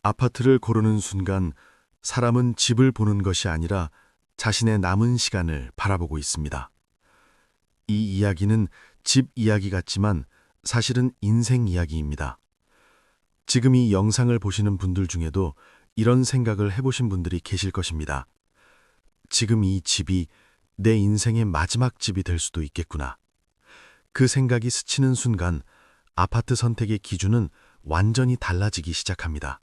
아파트를 고르는 순간 사람은 집을 보는 것이 아니라 자신의 남은 시간을 바라보고 있습니다. 이 이야기는 집 이야기 같지만 사실은 인생 이야기입니다. 지금 이 영상을 보시는 분들 중에도 이런 생각을 해보신 분들이 계실 것입니다. 지금 이 집이 내 인생의 마지막 집이 될 수도 있겠구나. 그 생각이 스치는 순간 아파트 선택의 기준은 완전히 달라지기 시작합니다.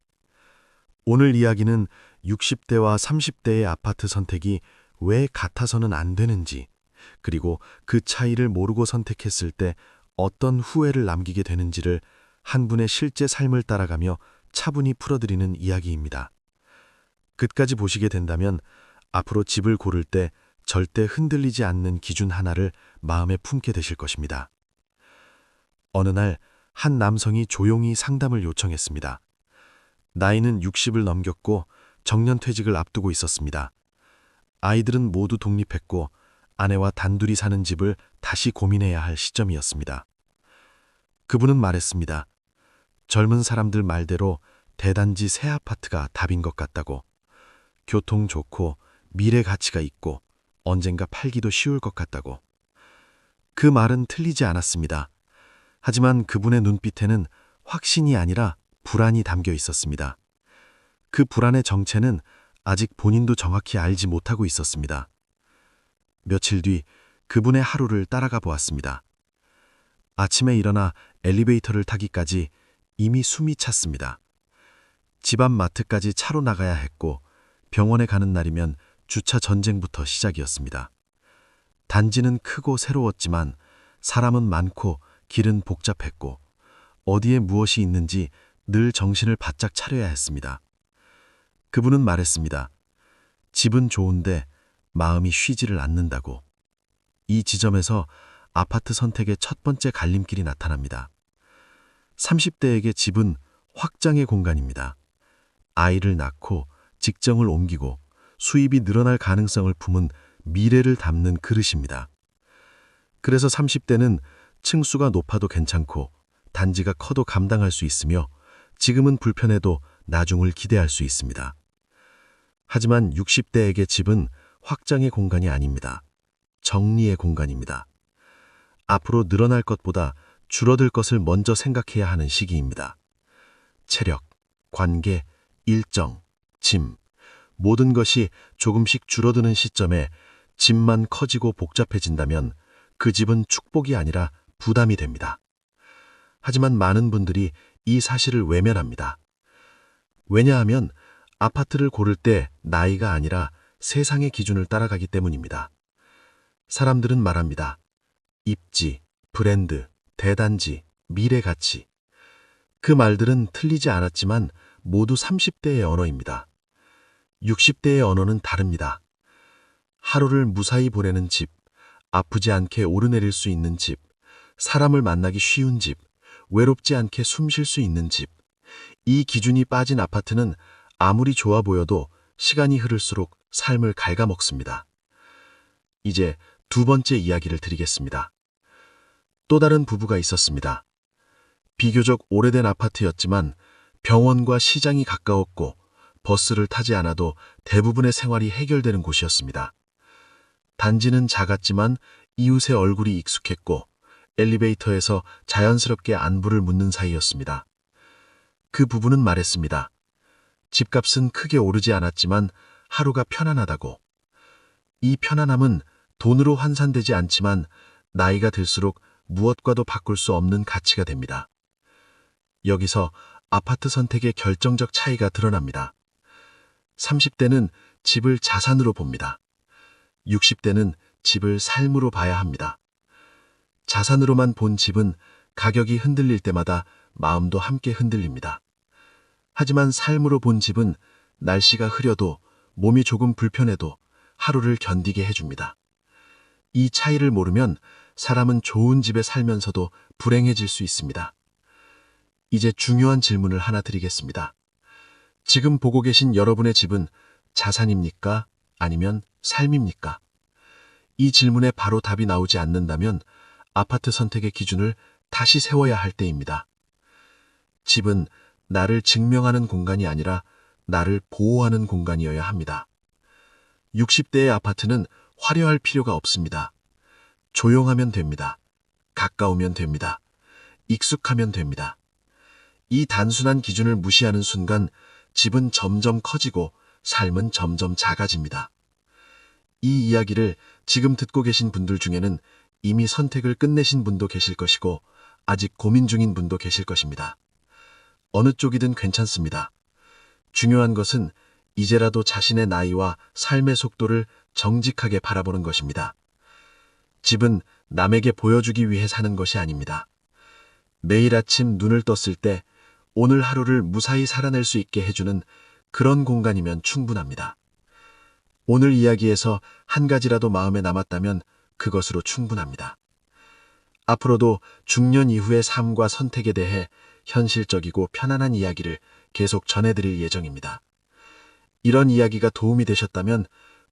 오늘 이야기는 60대와 30대의 아파트 선택이 왜 같아서는 안 되는지, 그리고 그 차이를 모르고 선택했을 때 어떤 후회를 남기게 되는지를 한 분의 실제 삶을 따라가며 차분히 풀어드리는 이야기입니다. 끝까지 보시게 된다면 앞으로 집을 고를 때 절대 흔들리지 않는 기준 하나를 마음에 품게 되실 것입니다. 어느 날 한 남성이 조용히 상담을 요청했습니다. 나이는 60을 넘겼고 정년퇴직을 앞두고 있었습니다. 아이들은 모두 독립했고 아내와 단둘이 사는 집을 다시 고민해야 할 시점이었습니다. 그분은 말했습니다. 젊은 사람들 말대로 대단지 새 아파트가 답인 것 같다고. 교통 좋고 미래 가치가 있고 언젠가 팔기도 쉬울 것 같다고. 그 말은 틀리지 않았습니다. 하지만 그분의 눈빛에는 확신이 아니라 불안이 담겨 있었습니다. 그 불안의 정체는 아직 본인도 정확히 알지 못하고 있었습니다. 며칠 뒤 그분의 하루를 따라가 보았습니다. 아침에 일어나 엘리베이터를 타기까지 이미 숨이 찼습니다. 집 앞 마트까지 차로 나가야 했고 병원에 가는 날이면 주차 전쟁부터 시작이었습니다. 단지는 크고 새로웠지만 사람은 많고 길은 복잡했고 어디에 무엇이 있는지 늘 정신을 바짝 차려야 했습니다. 그분은 말했습니다. 집은 좋은데 마음이 쉬지를 않는다고. 이 지점에서 아파트 선택의 첫 번째 갈림길이 나타납니다. 30대에게 집은 확장의 공간입니다. 아이를 낳고 직장을 옮기고 수입이 늘어날 가능성을 품은 미래를 담는 그릇입니다. 그래서 30대는 층수가 높아도 괜찮고 단지가 커도 감당할 수 있으며 지금은 불편해도 나중을 기대할 수 있습니다. 하지만 60대에게 집은 확장의 공간이 아닙니다. 정리의 공간입니다. 앞으로 늘어날 것보다 줄어들 것을 먼저 생각해야 하는 시기입니다. 체력, 관계, 일정, 짐, 모든 것이 조금씩 줄어드는 시점에 집만 커지고 복잡해진다면 그 집은 축복이 아니라 부담이 됩니다. 하지만 많은 분들이 이 사실을 외면합니다. 왜냐하면 아파트를 고를 때 나이가 아니라 세상의 기준을 따라가기 때문입니다. 사람들은 말합니다. 입지, 브랜드, 대단지, 미래 가치. 그 말들은 틀리지 않았지만 모두 30대의 언어입니다. 60대의 언어는 다릅니다. 하루를 무사히 보내는 집, 아프지 않게 오르내릴 수 있는 집, 사람을 만나기 쉬운 집, 외롭지 않게 숨 쉴 수 있는 집. 이 기준이 빠진 아파트는 아무리 좋아 보여도 시간이 흐를수록 삶을 갉아먹습니다. 이제 두 번째 이야기를 드리겠습니다. 또 다른 부부가 있었습니다. 비교적 오래된 아파트였지만 병원과 시장이 가까웠고 버스를 타지 않아도 대부분의 생활이 해결되는 곳이었습니다. 단지는 작았지만 이웃의 얼굴이 익숙했고 엘리베이터에서 자연스럽게 안부를 묻는 사이였습니다. 그 부부는 말했습니다. 집값은 크게 오르지 않았지만 하루가 편안하다고. 이 편안함은 돈으로 환산되지 않지만 나이가 들수록 무엇과도 바꿀 수 없는 가치가 됩니다. 여기서 아파트 선택의 결정적 차이가 드러납니다. 30대는 집을 자산으로 봅니다. 60대는 집을 삶으로 봐야 합니다. 자산으로만 본 집은 가격이 흔들릴 때마다 마음도 함께 흔들립니다. 하지만 삶으로 본 집은 날씨가 흐려도 몸이 조금 불편해도 하루를 견디게 해줍니다. 이 차이를 모르면 사람은 좋은 집에 살면서도 불행해질 수 있습니다. 이제 중요한 질문을 하나 드리겠습니다. 지금 보고 계신 여러분의 집은 자산입니까? 아니면 삶입니까? 이 질문에 바로 답이 나오지 않는다면 아파트 선택의 기준을 다시 세워야 할 때입니다. 집은 나를 증명하는 공간이 아니라 나를 보호하는 공간이어야 합니다. 60대의 아파트는 화려할 필요가 없습니다. 조용하면 됩니다. 가까우면 됩니다. 익숙하면 됩니다. 이 단순한 기준을 무시하는 순간 집은 점점 커지고 삶은 점점 작아집니다. 이 이야기를 지금 듣고 계신 분들 중에는 이미 선택을 끝내신 분도 계실 것이고 아직 고민 중인 분도 계실 것입니다. 어느 쪽이든 괜찮습니다. 중요한 것은 이제라도 자신의 나이와 삶의 속도를 정직하게 바라보는 것입니다. 집은 남에게 보여주기 위해 사는 것이 아닙니다. 매일 아침 눈을 떴을 때 오늘 하루를 무사히 살아낼 수 있게 해주는 그런 공간이면 충분합니다. 오늘 이야기에서 한 가지라도 마음에 남았다면 그것으로 충분합니다. 앞으로도 중년 이후의 삶과 선택에 대해 현실적이고 편안한 이야기를 계속 전해드릴 예정입니다. 이런 이야기가 도움이 되셨다면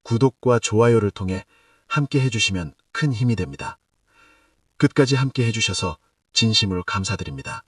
구독과 좋아요를 통해 함께 해주시면 큰 힘이 됩니다. 끝까지 함께 해주셔서 진심으로 감사드립니다.